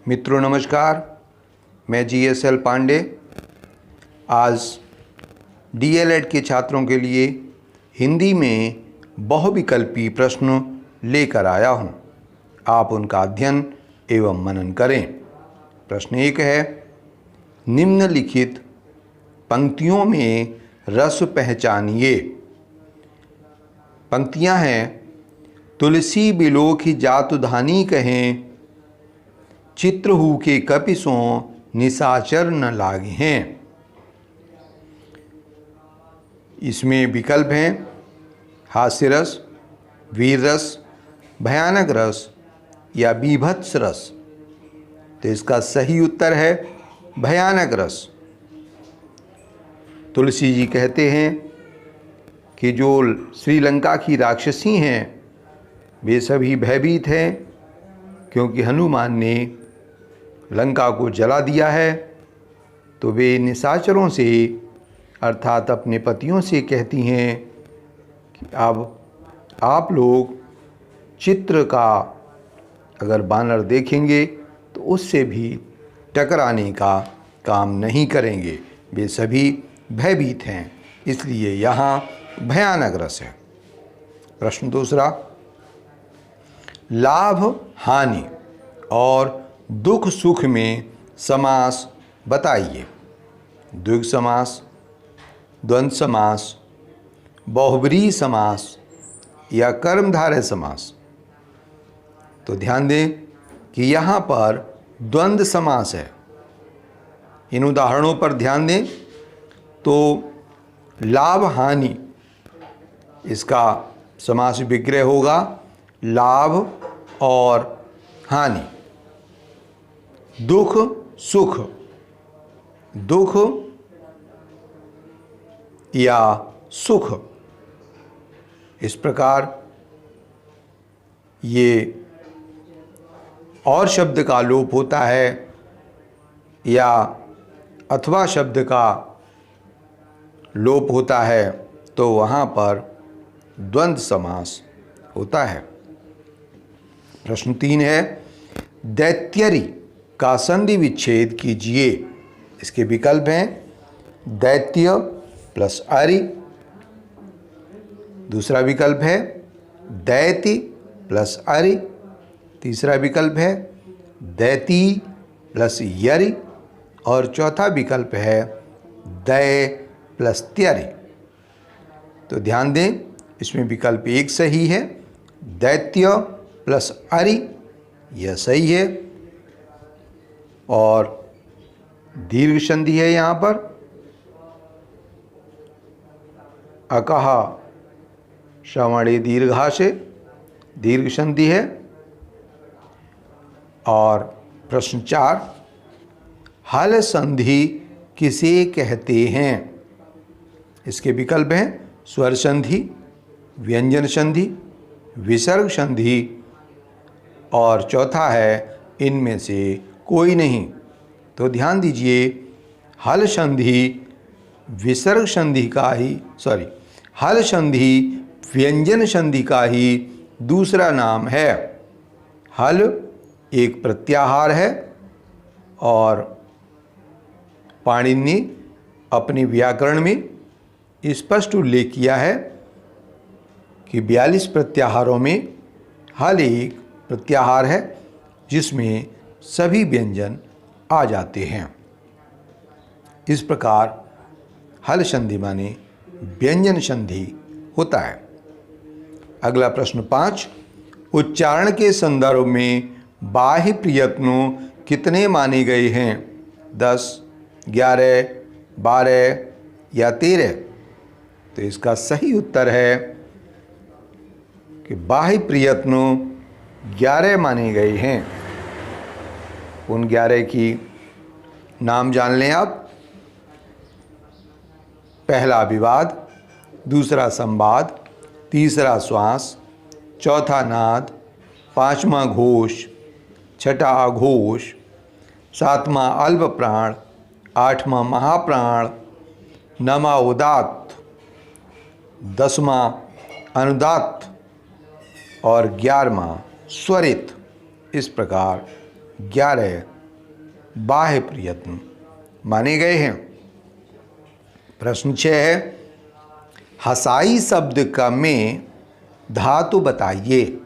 मित्रों नमस्कार, मैं GSL पांडे आज DLED के छात्रों के लिए हिंदी में बहुविकल्पी प्रश्न लेकर आया हूं। आप उनका अध्ययन एवं मनन करें। प्रश्न 1 है, निम्नलिखित पंक्तियों में रस पहचानिए। पंक्तियां हैं, तुलसी बिलोखी जातु धानी कहें, चित्रहू के कपिसों निशाचर न लागे हैं। इसमें विकल्प हैं हास्य रस, वीर रस, भयानक रस या बीभत्स रस। तो इसका सही उत्तर है भयानक रस। तुलसी जी कहते हैं कि जो श्रीलंका की राक्षसी हैं वे सभी भयभीत हैं, क्योंकि हनुमान ने लंका को जला दिया है। तो वे निशाचरों से अर्थात अपने पतियों से कहती हैं कि अब आप लोग चित्र का अगर बानर देखेंगे तो उससे भी टकराने का काम नहीं करेंगे। वे सभी भयभीत हैं, इसलिए यहाँ भयानक रस है। प्रश्न 2, लाभ हानि और दुख सुख में समास बताइए। द्विगु समास, द्वंद्व समास, बहुब्रीहि समास या कर्मधारय समास। तो ध्यान दें कि यहाँ पर द्वंद्व समास है। इन उदाहरणों पर ध्यान दें तो लाभ हानि, इसका समास विग्रह होगा लाभ और हानि। दुख सुख, दुख या सुख, इस प्रकार ये और शब्द का लोप होता है या अथवा शब्द का लोप होता है तो वहाँ पर द्वंद्व समास होता है। प्रश्न 3 है, दैत्यरी का संधि विच्छेद कीजिए। इसके विकल्प हैं दैत्य प्लस अरि, दूसरा विकल्प है दैति प्लस अरि, तीसरा विकल्प है दैती प्लस यरि और चौथा विकल्प है दै प्लस त्यरि। तो ध्यान दें, इसमें विकल्प 1 सही है, दैत्य प्लस अरि यह सही है और दीर्घ संधि है। यहाँ पर अकह श्रवणे दीर्घा से दीर्घ संधि है। और प्रश्न 4, हल संधि किसे कहते हैं। इसके विकल्प हैं स्वर संधि, व्यंजन संधि, विसर्ग संधि और चौथा है इनमें से कोई नहीं। तो ध्यान दीजिए, हल संधि विसर्ग संधि का ही हल संधि व्यंजन संधि का ही दूसरा नाम है। हल एक प्रत्याहार है और पाणिनि ने अपने व्याकरण में स्पष्ट उल्लेख किया है कि 42 प्रत्याहारों में हल एक प्रत्याहार है जिसमें सभी व्यंजन आ जाते हैं। इस प्रकार हल संधि माने व्यंजन संधि होता है। अगला प्रश्न 5, उच्चारण के संदर्भ में बाह्य प्रयत्नों कितने माने गए हैं। 10, 11, 12 या 13। तो इसका सही उत्तर है कि बाह्य प्रयत्नों 11 माने गए हैं। उन 11 की नाम जान लें आप। पहला विवाद, दूसरा संवाद, तीसरा श्वास, चौथा नाद, पांचवा घोष, छठा आघोष, सातवां अल्प प्राण, आठवां महाप्राण, नौवां उदात्त, 10वां अनुदात्त और 11वां स्वरित। इस प्रकार 11 बाह्य प्रयत्न माने गए हैं। प्रश्न 6 है, हसाई शब्द का में धातु बताइए।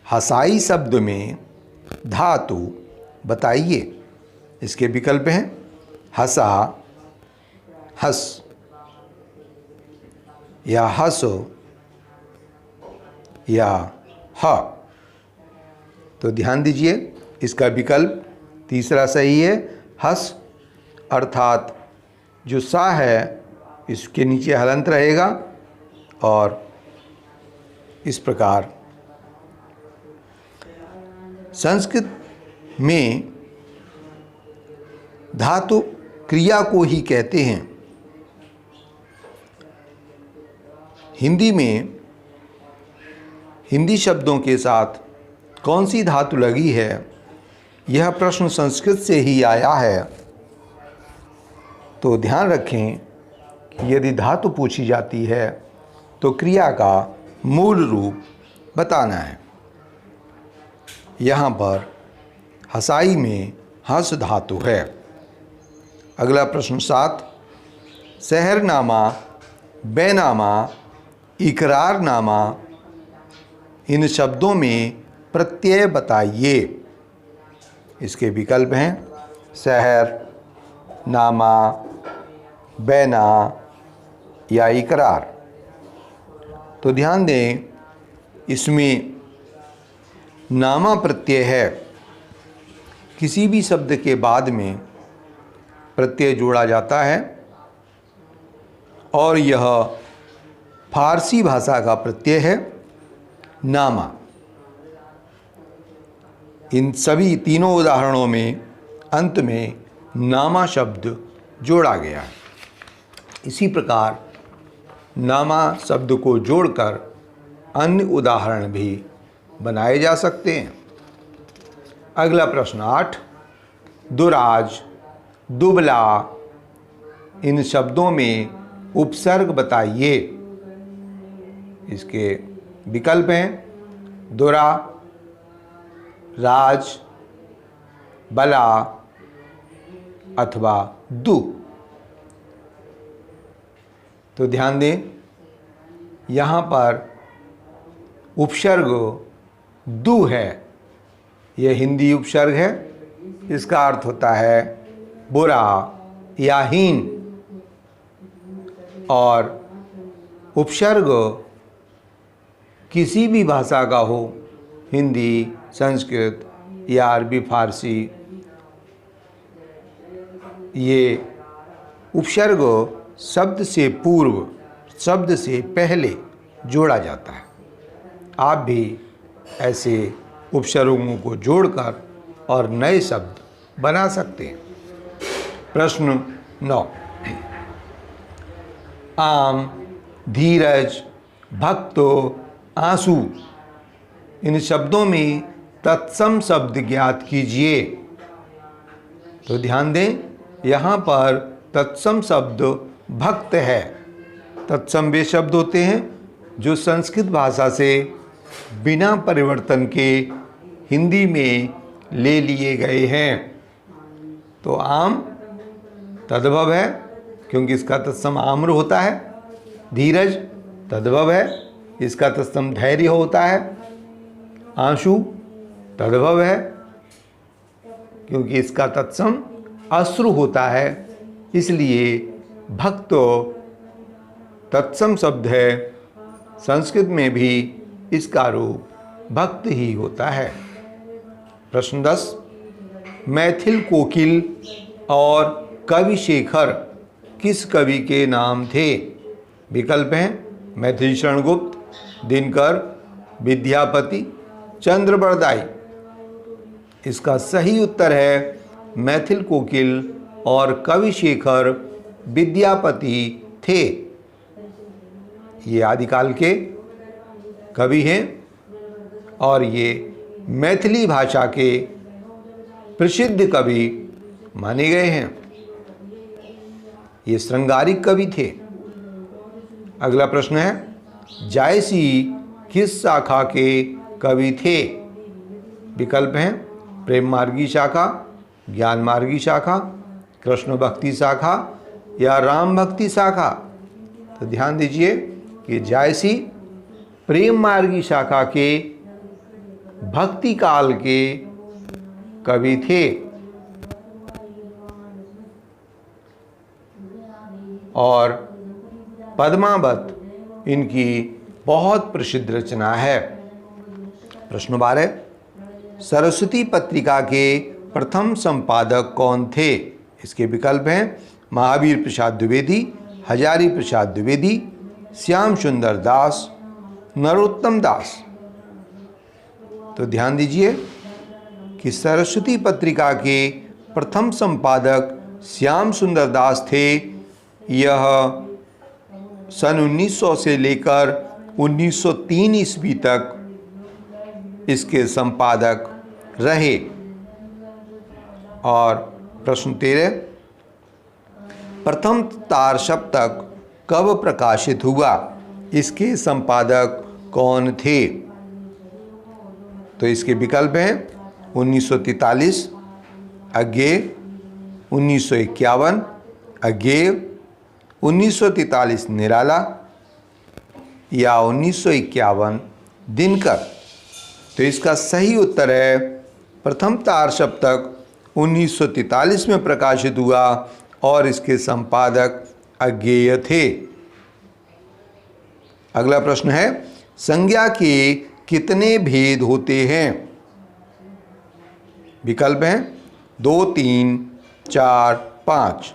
हसाई शब्द में धातु बताइए। इसके विकल्प हैं हसा, हस या हसो या ह। तो ध्यान दीजिए, इसका विकल्प तीसरा सही है, हस, अर्थात जो सा है इसके नीचे हलंत रहेगा और इस प्रकार संस्कृत में धातु क्रिया को ही कहते हैं। हिंदी में हिंदी शब्दों के साथ कौन सी धातु लगी है, यह प्रश्न संस्कृत से ही आया है। तो ध्यान रखें कि यदि धातु पूछी जाती है तो क्रिया का मूल रूप बताना है। यहाँ पर हसाई में हस धातु है। अगला प्रश्न 7, शहरनामा, बैनामा, इकरारनामा, इन शब्दों में प्रत्यय बताइए। इसके विकल्प हैं शहर, नामा, बैना या इकरार। तो ध्यान दें, इसमें नामा प्रत्यय है। किसी भी शब्द के बाद में प्रत्यय जोड़ा जाता है और यह फारसी भाषा का प्रत्यय है नामा। इन सभी तीनों उदाहरणों में अंत में नामा शब्द जोड़ा गया है। इसी प्रकार नामा शब्द को जोड़कर अन्य उदाहरण भी बनाए जा सकते हैं। अगला प्रश्न 8, दुराज, दुबला, इन शब्दों में उपसर्ग बताइए। इसके विकल्प हैं दुरा, राज, बला अथवा दु। तो ध्यान दें, यहाँ पर उपसर्ग दु है। यह हिंदी उपसर्ग है। इसका अर्थ होता है बुरा या हीन। और उपसर्ग किसी भी भाषा का हो, हिंदी, संस्कृत या अरबी फारसी, ये उपसर्ग शब्द से पूर्व, शब्द से पहले जोड़ा जाता है। आप भी ऐसे उपसर्गों को जोड़कर और नए शब्द बना सकते हैं। प्रश्न 9, आम, धीरज, भक्तो, आंसू, इन शब्दों में तत्सम शब्द ज्ञात कीजिए। तो ध्यान दें, यहाँ पर तत्सम शब्द भक्त है। तत्सम वे शब्द होते हैं जो संस्कृत भाषा से बिना परिवर्तन के हिंदी में ले लिए गए हैं। तो आम तद्भव है क्योंकि इसका तत्सम आम्र होता है। धीरज तद्भव है, इसका तत्सम धैर्य होता है। आंसू तद्भव है क्योंकि इसका तत्सम अश्रु होता है। इसलिए भक्तो तत्सम शब्द है। संस्कृत में भी इसका रूप भक्त ही होता है। प्रश्न 10, मैथिल कोकिल और कवि शेखर किस कवि के नाम थे? विकल्प हैं मैथिली शरण गुप्त, दिनकर, विद्यापति, चंद्रबरदाई। इसका सही उत्तर है मैथिल कोकिल और कवि शेखर विद्यापति थे। ये आदिकाल के कवि हैं और ये मैथिली भाषा के प्रसिद्ध कवि माने गए हैं। ये श्रृंगारिक कवि थे। अगला प्रश्न है, जायसी किस शाखा के कवि थे? विकल्प हैं प्रेम मार्गी शाखा, ज्ञान मार्गी शाखा, कृष्ण भक्ति शाखा या राम भक्ति शाखा? तो ध्यान दीजिए कि जायसी प्रेम मार्गी शाखा के भक्ति काल के कवि थे और पद्मावत इनकी बहुत प्रसिद्ध रचना है। प्रश्न 12, सरस्वती पत्रिका के प्रथम संपादक कौन थे? इसके विकल्प हैं महावीर प्रसाद द्विवेदी, हजारी प्रसाद द्विवेदी, श्याम सुंदर दास, नरोत्तम दास। तो ध्यान दीजिए कि सरस्वती पत्रिका के प्रथम संपादक श्याम सुंदर दास थे। यह सन 1900 से लेकर 1903 ईस्वी तक इसके संपादक रहे। और प्रश्न 13, प्रथम तार सप्तक कब प्रकाशित हुआ? इसके संपादक कौन थे? तो इसके विकल्प हैं 1943 अज्ञेय, 1951 अज्ञेय, 1943 निराला या 1951 दिनकर। तो इसका सही उत्तर है प्रथम तार सप्तक 1943 में प्रकाशित हुआ और इसके संपादक अज्ञेय थे। अगला प्रश्न है संज्ञा के कितने भेद होते हैं? विकल्प हैं 2, 3, 4, 5।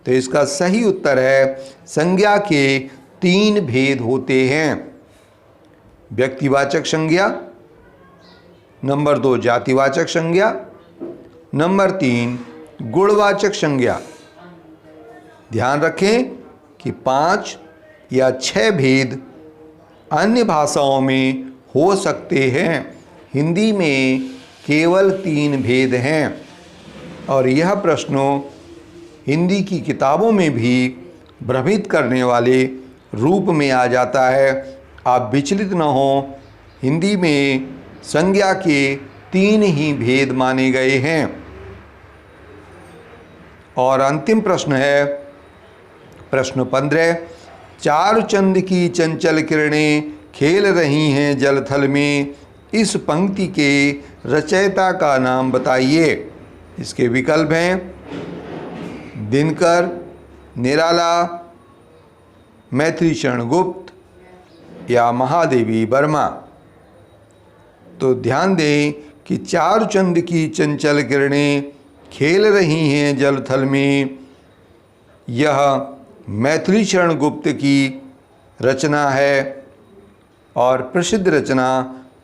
तो इसका सही उत्तर है संज्ञा के 3 भेद होते हैं। व्यक्तिवाचक संज्ञा, नंबर 2 जातिवाचक संज्ञा, नंबर 3 गुणवाचक संज्ञा। ध्यान रखें कि 5 या 6 भेद अन्य भाषाओं में हो सकते हैं। हिंदी में केवल 3 भेद हैं और यह प्रश्न हिंदी की किताबों में भी भ्रमित करने वाले रूप में आ जाता है। आप विचलित न हों, हिंदी में संज्ञा के 3 ही भेद माने गए हैं। और अंतिम प्रश्न है प्रश्न 15, चारुचंद की चंचल किरणें खेल रही हैं जलथल में, इस पंक्ति के रचयिता का नाम बताइए। इसके विकल्प हैं दिनकर, निराला, मैथिली शरण गुप्त या महादेवी वर्मा। तो ध्यान दें कि चारुचंद की चंचल किरणें खेल रही हैं जलथल में, यह मैथिली शरण गुप्त की रचना है और प्रसिद्ध रचना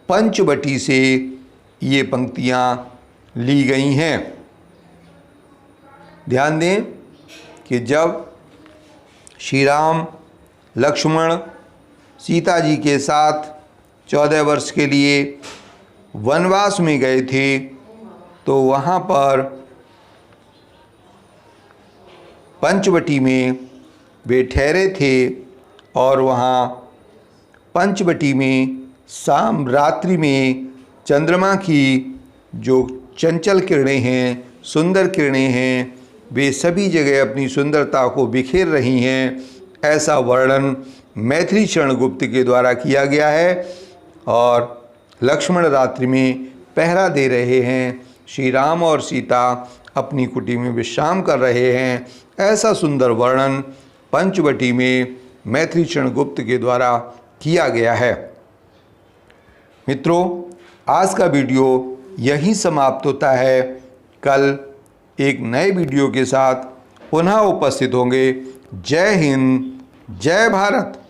पंचवटी से ये पंक्तियाँ ली गई हैं। ध्यान दें कि जब श्री राम लक्ष्मण सीता जी के साथ 14 वर्ष के लिए वनवास में गए थे तो वहाँ पर पंचवटी में वे ठहरे थे और वहाँ पंचवटी में शाम रात्रि में चंद्रमा की जो चंचल किरणें हैं, सुंदर किरणें हैं, वे सभी जगह अपनी सुंदरता को बिखेर रही हैं, ऐसा वर्णन मैथिली शरण गुप्त के द्वारा किया गया है। और लक्ष्मण रात्रि में पहरा दे रहे हैं, श्री राम और सीता अपनी कुटी में विश्राम कर रहे हैं, ऐसा सुंदर वर्णन पंचवटी में मैथिली शरण गुप्त के द्वारा किया गया है। मित्रों, आज का वीडियो यहीं समाप्त होता है। कल एक नए वीडियो के साथ पुनः उपस्थित होंगे। जय हिंद, जय भारत।